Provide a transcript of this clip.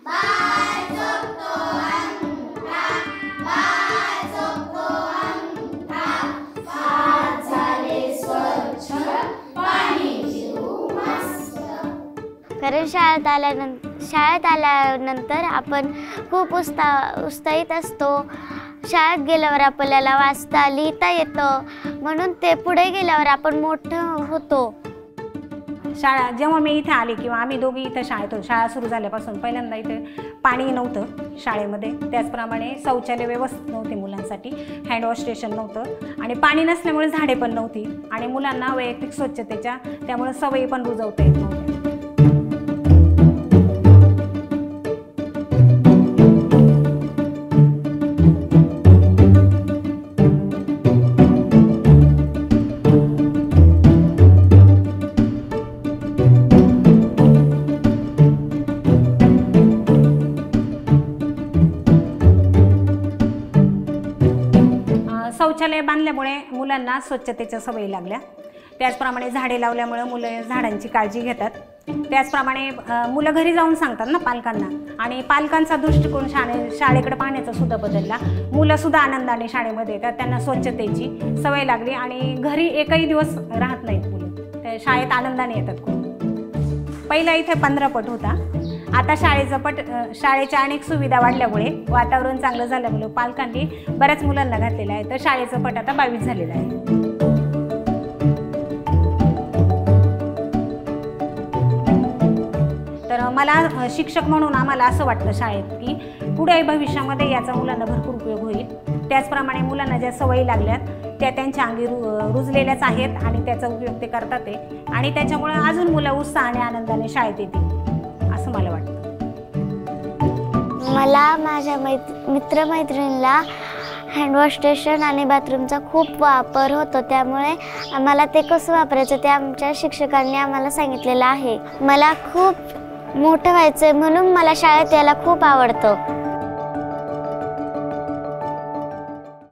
बाळ चुकतो अंगठा, बाळ चुकतो अंगठा, हात झाले स्वच्छ, पाणी जीव मस्त. कारण शाळेत आल्यानंतर आपण खूप उत्साहित असतो. शाळेत गेल्यावर आपल्याला वाचता लिहिता येतं, म्हणून ते पुढे गेल्यावर आपण मोठं होतो. शाळा जेव्हा मी इथे आले किंवा आम्ही दोघी इथं शाळेत होतो, शाळा सुरू झाल्यापासून पहिल्यांदा इथे पाणी नव्हतं शाळेमध्ये, त्याचप्रमाणे शौचालय व्यवस्थित नव्हते मुलांसाठी, हँडवॉश स्टेशन नव्हतं आणि पाणी नसल्यामुळे झाडे पण नव्हती आणि मुलांना वैयक्तिक स्वच्छतेच्या त्यामुळे सवयी पण रुजवता येत नव्हत्या. शौचालय बांधल्यामुळे मुलांना स्वच्छतेच्या सवयी लागल्या. त्याचप्रमाणे झाडे लावल्यामुळे मुलं झाडांची काळजी घेतात. त्याचप्रमाणे मुलं घरी जाऊन सांगतात ना पालकांना, आणि पालकांचा दृष्टिकोन शाळेकडे पाहण्याचा सुद्धा बदलला. मुलंसुद्धा आनंदाने शाळेमध्ये येतात, त्यांना स्वच्छतेची सवय लागली आणि घरी एकही दिवस राहत नाहीत मुलं, त्या शाळेत आनंदाने येतात खूप. पहिला इथे 15 पट होता, आता शाळेच्या अनेक सुविधा वाढल्यामुळे, वातावरण चांगलं झाल्यामुळे पालकांनी बऱ्याच मुलांना घातलेलं आहे, तर शाळेचं पट आता 22 झालेलं आहे. तर मला शिक्षक म्हणून आम्हाला असं वाटतं शाळेत की पुढे भविष्यामध्ये याचा मुलांना भरपूर उपयोग होईल. त्याचप्रमाणे मुलांना ज्या सवयी लागल्यात त्या त्यांच्या अंगी रुजलेल्याच आहेत आणि त्याचा उपयोग ते करतात ते, आणि त्याच्यामुळे अजून मुलं उत्साहाने आनंदाने शाळेत येतील असं मला वाटतं. मला माझ्या मित्रमैत्रिणीला हँडवॉश स्टेशन आणि बाथरूमचा खूप वापर होतो, त्यामुळे आम्हाला ते कसं वापरायचं ते आमच्या शिक्षकांनी आम्हाला सांगितलेलं आहे. मला खूप मोठं व्हायचं आहे म्हणून मला शाळेत यायला खूप आवडतं.